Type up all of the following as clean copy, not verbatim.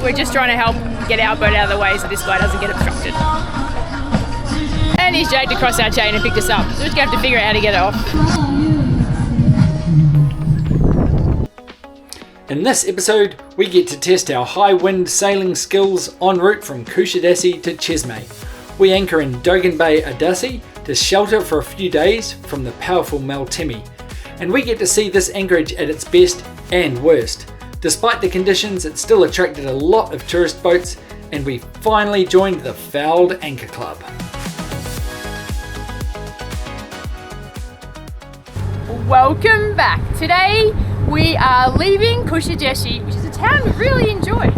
We're just trying to help get our boat out of the way so this guy doesn't get obstructed. And he's dragged across our chain and picked us up. So we're just going to have to figure out how to get it off. In this episode, we get to test our high wind sailing skills en route from Kusadasi to Cesme. We anchor in Dogenbay Adasi to shelter for a few days from the powerful Maltemi. And we get to see this anchorage at its best and worst. Despite the conditions, it still attracted a lot of tourist boats, and we finally joined the Fouled Anchor Club. Welcome back. Today we are leaving Kusadasi, which is a town we really enjoy.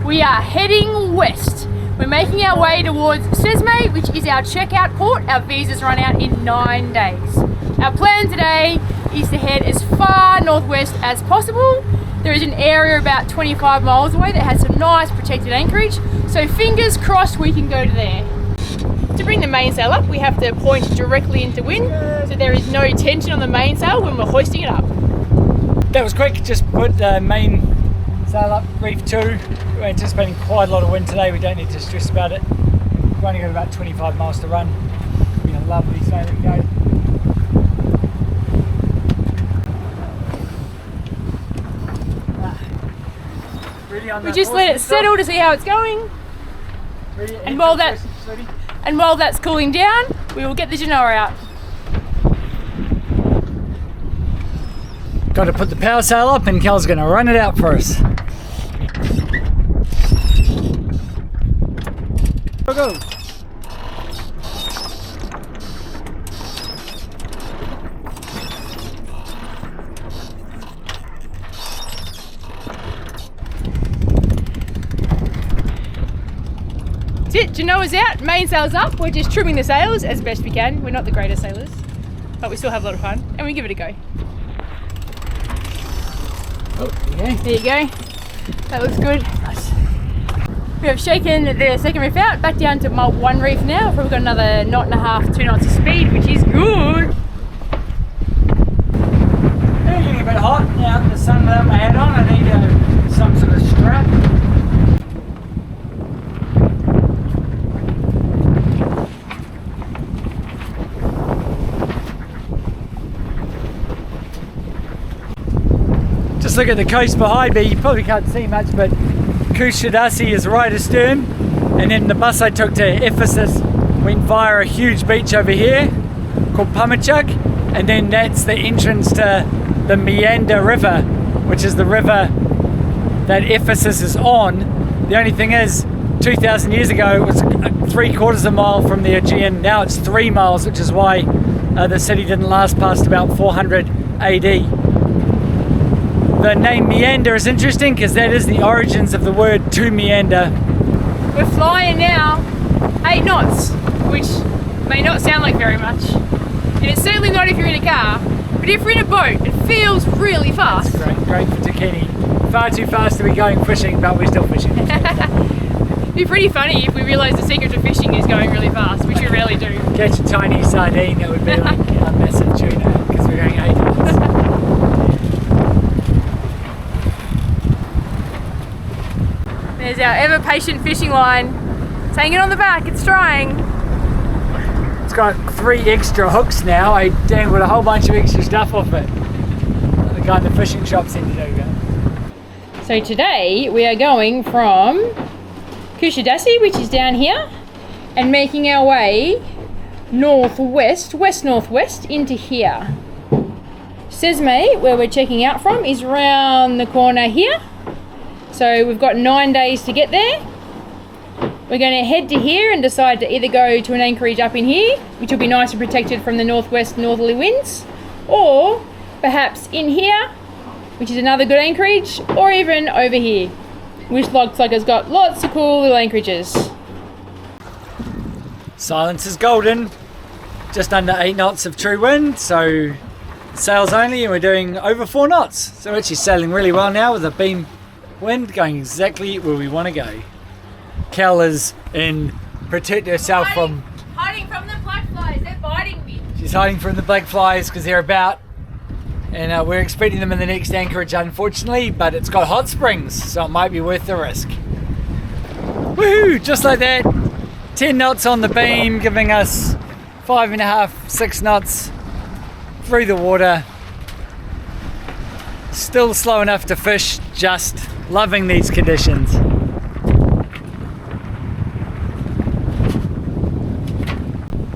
We are heading west. We're making our way towards Cesme, which is our checkout port. Our visas run out in 9 days. Our plan today is to head as far northwest as possible. There is an area about 25 miles away that has some nice protected anchorage, so fingers crossed we can go to there. To bring the mainsail up, we have to point directly into wind, so there is no tension on the mainsail when we're hoisting it up. That was quick, just put the main sail up, reef 2. We're anticipating quite a lot of wind today, we don't need to stress about it. We've only got about 25 miles to run. It's been a lovely sailing day. We just let it settle to see how it's going. And while that's cooling down, we will get the genoa out. Got to put the power sail up and Kel's going to run it out for us. Go. That's it, genoa's out, mainsail's up. We're just trimming the sails as best we can. We're not the greatest sailors, but we still have a lot of fun and we give it a go. Oh, there you go. That looks good. Nice. We have shaken the second reef out, back down to my one reef now. We've got another 1.5 knots, 2 knots of speed, which is good. It's getting a bit hot now in the sun without my hat on. I need some sort of strap. Just look at the coast behind me. You probably can't see much, but Kusadasi is right astern, and then the bus I took to Ephesus went via a huge beach over here called Pamachuk, and then that's the entrance to the Meander River, which is the river that Ephesus is on. The only thing is, 2,000 years ago it was 3/4 of a mile from the Aegean. Now it's 3 miles, which is why the city didn't last past about 400 AD. The name Meander is interesting because that is the origins of the word to meander. We're flying now 8 knots, which may not sound like very much. And it's certainly not if you're in a car, but if you're in a boat, it feels really fast. That's great for Dakini. Far too fast to be going fishing, but we're still fishing. It'd be pretty funny if we realised the secret to fishing is going really fast, which we rarely do. Catch a tiny sardine, that would be like a massive tuna, because we're going 8 knots. There's our ever-patient fishing line. It's hanging on the back, it's trying. It's got 3 extra hooks now. I dangled a whole bunch of extra stuff off it. The guy in the fishing shop said to do that. So today we are going from Kusadasi, which is down here, and making our way northwest, west-northwest into here. Cesme, where we're checking out from, is round the corner here. So we've got 9 days to get there. We're going to head to here and decide to either go to an anchorage up in here, which will be nice and protected from the northwest northerly winds, or perhaps in here, which is another good anchorage, or even over here, which looks like it's got lots of cool little anchorages. Silence is golden. Just under 8 knots of true wind, so sails only, and we're doing over 4 knots. So we're actually sailing really well now with a beam wind going exactly where we want to go. Kel is in protect herself from... Hiding from the black flies, they're biting me. She's hiding from the black flies because they're about, and we're expecting them in the next anchorage unfortunately, but it's got hot springs, so it might be worth the risk. Woohoo! Just like that. 10 knots on the beam, giving us 5.5, 6 knots through the water. Still slow enough to fish, just loving these conditions.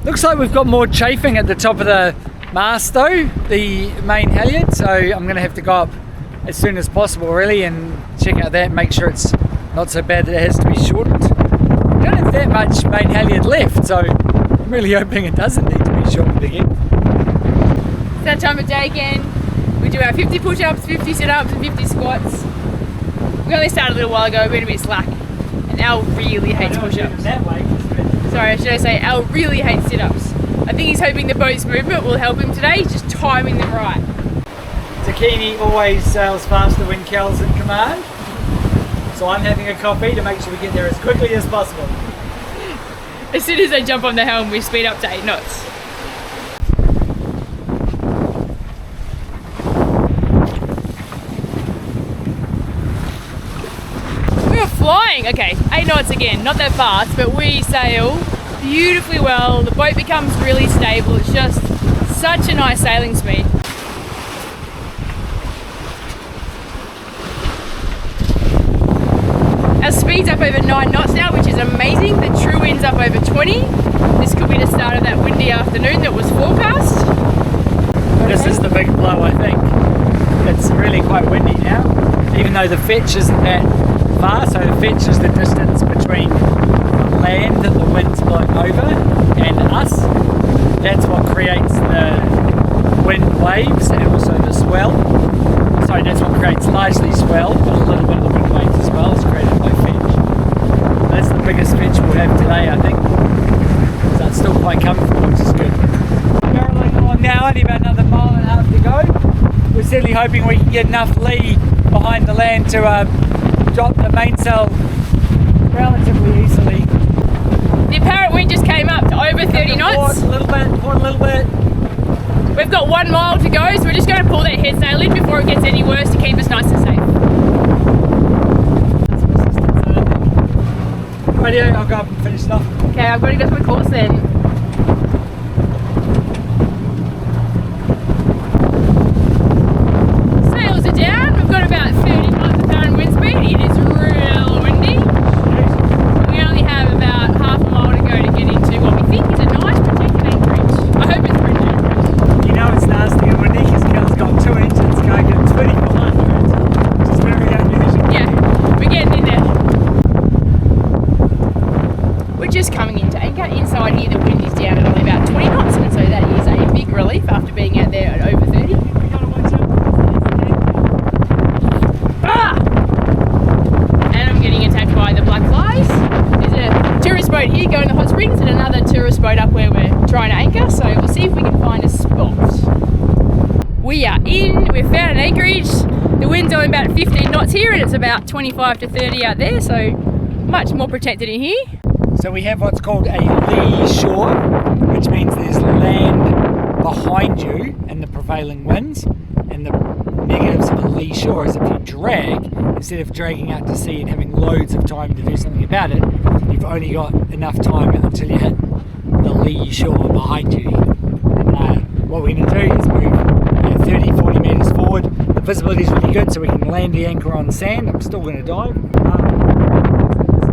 Looks like we've got more chafing at the top of the mast though, the main halyard, so I'm going to have to go up as soon as possible really and check out that, make sure it's not so bad that it has to be shortened. We don't have that much main halyard left, so I'm really hoping it doesn't need to be shortened again. It's that time of day again. We do our 50 push-ups, 50 sit-ups and 50 squats. We only started a little while ago, we're in a bit slack. And Al really hates push-ups. Sorry, should I say Al really hates sit-ups. I think he's hoping the boat's movement will help him today, just timing them right. Dakini always sails faster when Kel's in command. So I'm having a coffee to make sure we get there as quickly as possible. As soon as they jump on the helm, we speed up to 8 knots. We were flying, okay, 8 knots again, not that fast, but we sail beautifully well. The boat becomes really stable. It's just such a nice sailing speed. Our speed's up over 9 knots now, which is amazing. The true wind's up over 20. This could be the start of that windy afternoon that was forecast. This is the big blow, I think. It's really quite windy now, even though the fetch isn't that far. So the fetch is the distance between the land that the wind's blowing over and us. That's what creates the wind waves and also the swell. Sorry, that's what creates largely swell, but a little bit of the wind waves as well is created by fetch. That's the biggest fetch we'll have today, I think. So it's still quite comfortable, which is good. Barreling along now, only about another 1.5 miles to go. We're certainly hoping we can get enough lee behind the land to drop the mainsail relatively easily. The apparent wind just came up to over 30 knots. Port a little bit. We've got 1 mile to go, so we're just going to pull that head sail in before it gets any worse to keep us nice and safe. Radio, I'll go up and finish it off. Okay, I've got to go to my course then. Sails are down, we've got about 30 knots apparent wind speed. It is real windy. We only have about half a mile to go to get into what we think is a nice protected anchorage. I hope it's pretty anchorage. You know it's nasty and windy because Kel's got 2 engines going at 2,400, which is very unusual. Yeah, we're getting in there. We're just coming into anchor. Inside here the wind is down at only about 20 knots, and so that is a big relief after being out there at over 30. Ah! And I'm getting attacked by the black flies. There's a tourist boat here going to hot springs and another tourist boat up where we're trying to anchor, so we'll see if we can find a spot. We are in, we've found an anchorage. The wind's only about 15 knots here and it's about 25 to 30 out there, so much more protected in here. So we have what's called a lee shore, which means there's land behind you and the prevailing winds. And the negatives of a lee shore is if you drag, instead of dragging out to sea and having loads of time to do something about it, you've only got enough time until you hit the lee shore behind you. And what we're going to do is move 30, 40 metres forward. The visibility is really good, so we can land the anchor on sand. I'm still going to dive.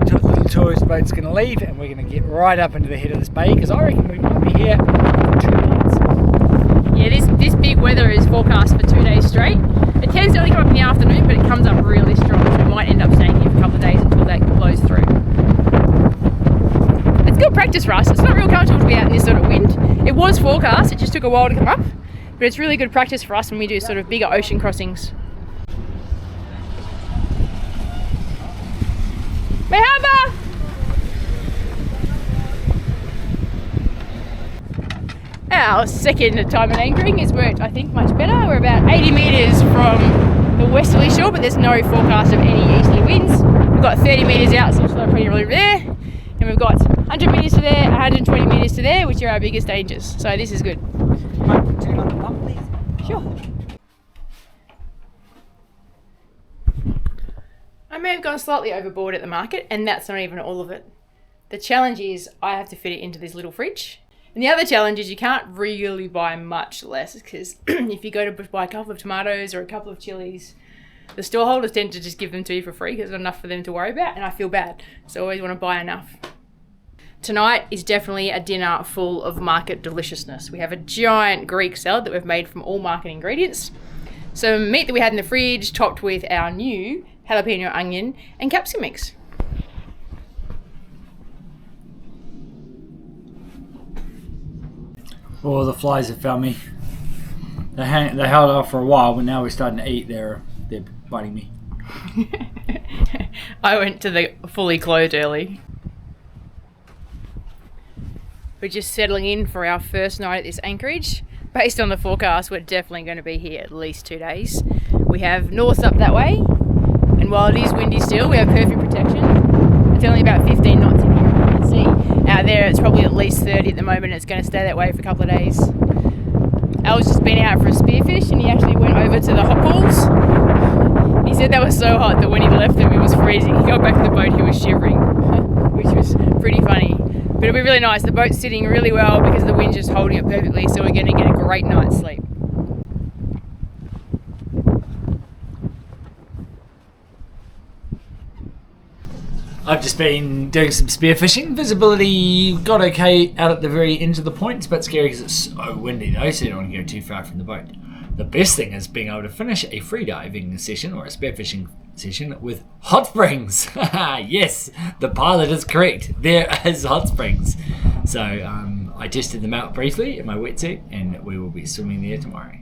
The little tourist boat's going to leave, and we're going to get right up into the head of this bay, because I reckon we might be here for 2 nights. Yeah, this big weather is forecast for 2 days straight. It tends to only come up in the afternoon, but it comes up really strong, so we might end up staying here for a couple of days until that blows through. It's good practice for us. It's not real comfortable to be out in this sort of wind. It was forecast, it just took a while to come up, but it's really good practice for us when we do sort of bigger ocean crossings. Merhaba! Our second time in anchoring has worked, I think, much better. We're about 80 metres from the westerly shore, but there's no forecast of any easterly winds. We've got 30 metres out, so it's not pretty really there. And we've got 100 metres to there, 120 metres to there, which are our biggest dangers. So this is good. You might turn on the pump, please. Sure. I may have gone slightly overboard at the market, and that's not even all of it. The challenge is I have to fit it into this little fridge. And the other challenge is you can't really buy much less, because if you go to buy a couple of tomatoes or a couple of chilies, the store holders tend to just give them to you for free because there's enough for them to worry about, and I feel bad. So I always want to buy enough. Tonight is definitely a dinner full of market deliciousness. We have a giant Greek salad that we've made from all market ingredients. Some meat that we had in the fridge topped with our new jalapeno onion and capsicum mix. Oh, the flies have found me. They held off for a while, but now we're starting to eat. They're biting me. I went to the fully clothed early. We're just settling in for our first night at this anchorage. Based on the forecast, we're definitely going to be here at least 2 days. We have north up that way, and while it is windy still, we have perfect protection. It's only about 15 knots in here, you can see. Out there it's probably at least 30 at the moment, and it's going to stay that way for a couple of days. Al's just been out for a spearfish, and he actually went over to the hot pools. He said that was so hot that when he left them it was freezing. He got back to the boat, he was shivering, which was pretty funny. But it'll be really nice. The boat's sitting really well because the wind's just holding it perfectly, so we're going to get a great night's sleep. I've just been doing some spearfishing. Visibility got okay out at the very end of the point. It's a bit scary because it's so windy though, so you don't want to go too far from the boat. The best thing is being able to finish a freediving session or a spearfishing session with hot springs. Yes, the pilot is correct. There is hot springs. So I tested them out briefly in my wetsuit, and we will be swimming there tomorrow.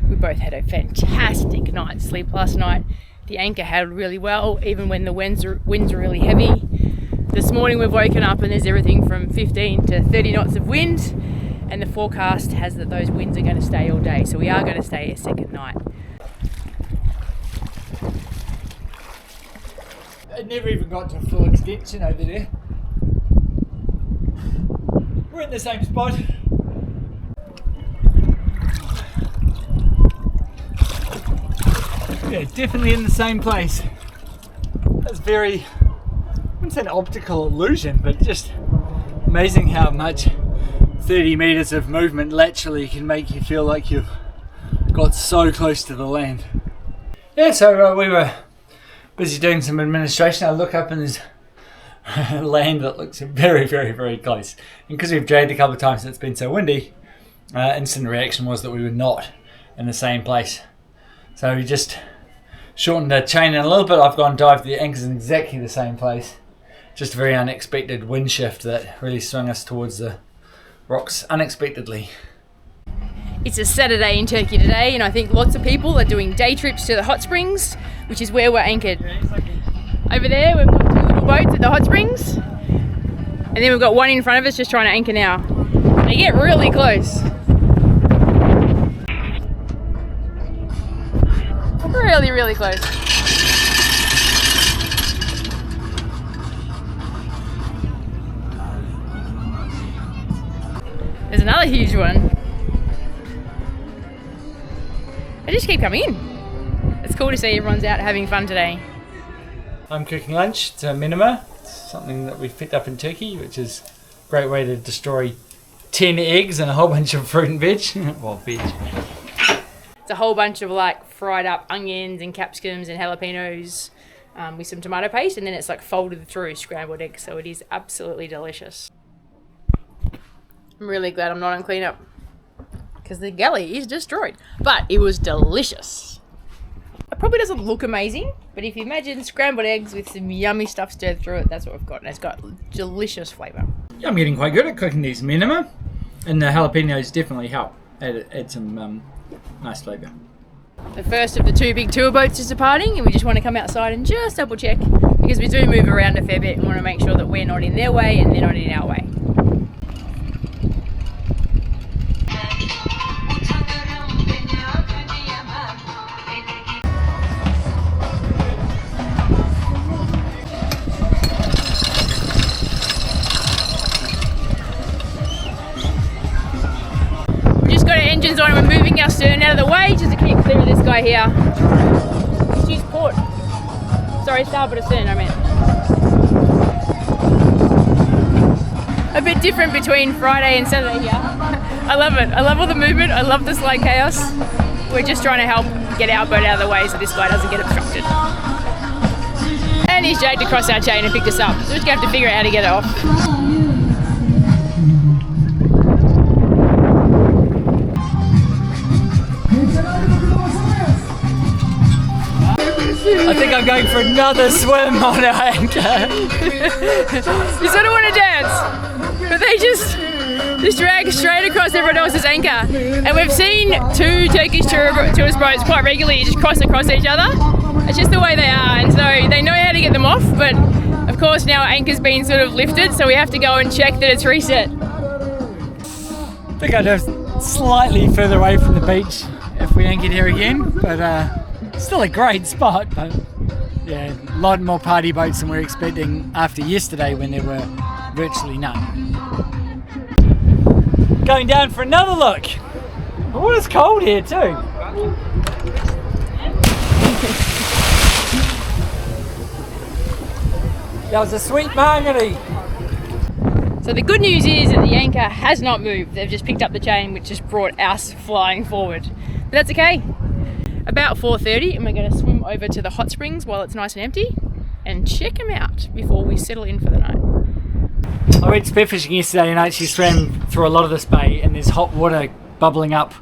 We both had a fantastic night's sleep last night. The anchor held really well, even when the winds are really heavy. This morning we've woken up and there's everything from 15 to 30 knots of wind, and the forecast has that those winds are going to stay all day, so we are going to stay a second night. I never even got to full extension over there. We're in the same spot. Yeah, definitely in the same place. That's very, I wouldn't say an optical illusion, but just amazing how much 30 meters of movement laterally can make you feel like you've got so close to the land. Yeah, so we were busy doing some administration. I look up and there's land that looks very, very, very close. And because we've dragged a couple of times and it's been so windy, instant reaction was that we were not in the same place. So we just shortened the chain in a little bit. I've gone and dived the anchors in exactly the same place. Just a very unexpected wind shift that really swung us towards the rocks unexpectedly. It's a Saturday in Turkey today, and I think lots of people are doing day trips to the hot springs, which is where we're anchored. Over there we've got two little boats at the hot springs, and then we've got one in front of us just trying to anchor now. They get really close. Really, really close. There's another huge one. They just keep coming in. It's cool to see everyone's out having fun today. I'm cooking lunch. It's a minima. It's something that we've picked up in Turkey, which is a great way to destroy 10 eggs and a whole bunch of fruit and veg. Well, veg. It's a whole bunch of like fried up onions and capsicums and jalapenos with some tomato paste, and then it's like folded through scrambled eggs, so it is absolutely delicious. I'm really glad I'm not on cleanup because the galley is destroyed, but it was delicious. It probably doesn't look amazing, but if you imagine scrambled eggs with some yummy stuff stirred through it, that's what we've got, and it's got delicious flavour. Yeah, I'm getting quite good at cooking these minima, and the jalapenos definitely help add some nice flavour. The first of the two big tour boats is departing, and we just want to come outside and just double check because we do move around a fair bit and want to make sure that we're not in their way and they're not in our way. We just got our engines on and we're moving our stern out of the way just to keep guy here. She's port. Sorry, starboard astern, I meant. A bit different between Friday and Saturday here. I love it. I love all the movement. I love the slight chaos. We're just trying to help get our boat out of the way so this guy doesn't get obstructed. And he's dragged across our chain and picked us up. So we're just going to have to figure out how to get it off. I think I'm going for another swim on our anchor. You sort of want to dance, but they just drag straight across everyone else's anchor. And we've seen two Turkish tourist boats quite regularly just cross across each other. It's just the way they are, and so they know how to get them off, but of course now our anchor's been sort of lifted, so we have to go and check that it's reset. I think I'd have slightly further away from the beach if we anchored here again, but still a great spot. But yeah, a lot more party boats than we were expecting after yesterday when there were virtually none. Going down for another look. The water's cold here too. That was a sweet margarita. So the good news is that the anchor has not moved. They've just picked up the chain, which just brought us flying forward. But that's okay. About 4:30, and we're going to swim over to the hot springs while it's nice and empty and check them out before we settle in for the night. I went spearfishing yesterday and actually swam through a lot of this bay, and there's hot water bubbling up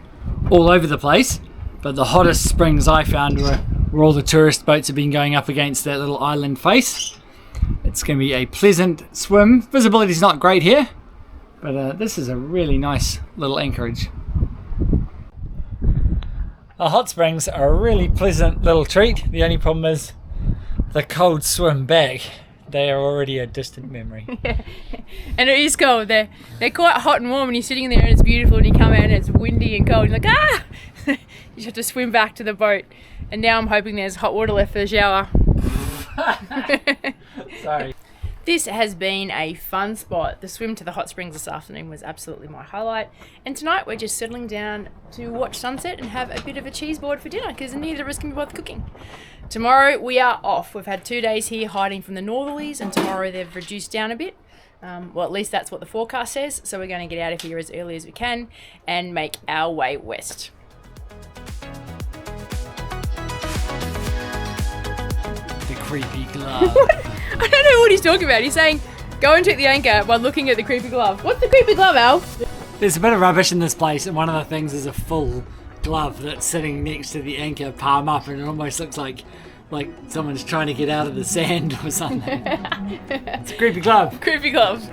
all over the place. But the hottest springs I found were all the tourist boats have been going up against that little island face. It's going to be a pleasant swim. Visibility's not great here, but this is a really nice little anchorage. The hot springs are a really pleasant little treat. The only problem is the cold swim back. They are already a distant memory. Yeah. And it is cold. They're quite hot and warm, and you're sitting in there and it's beautiful, and you come out and it's windy and cold. You're like, ah! You just have to swim back to the boat. And now I'm hoping there's hot water left for the shower. Sorry. This has been a fun spot. The swim to the hot springs this afternoon was absolutely my highlight. And tonight we're just settling down to watch sunset and have a bit of a cheese board for dinner because neither of us can be bothered cooking. Tomorrow we are off. We've had 2 days here hiding from the northerlies, and tomorrow they've reduced down a bit. Well, at least that's what the forecast says. So we're going to get out of here as early as we can and make our way west. The creepy glove. I don't know what he's talking about. He's saying, go and check the anchor while looking at the creepy glove. What's the creepy glove, Al? There's a bit of rubbish in this place, and one of the things is a full glove that's sitting next to the anchor, palm up, and it almost looks like someone's trying to get out of the sand or something. It's a creepy glove. Creepy glove.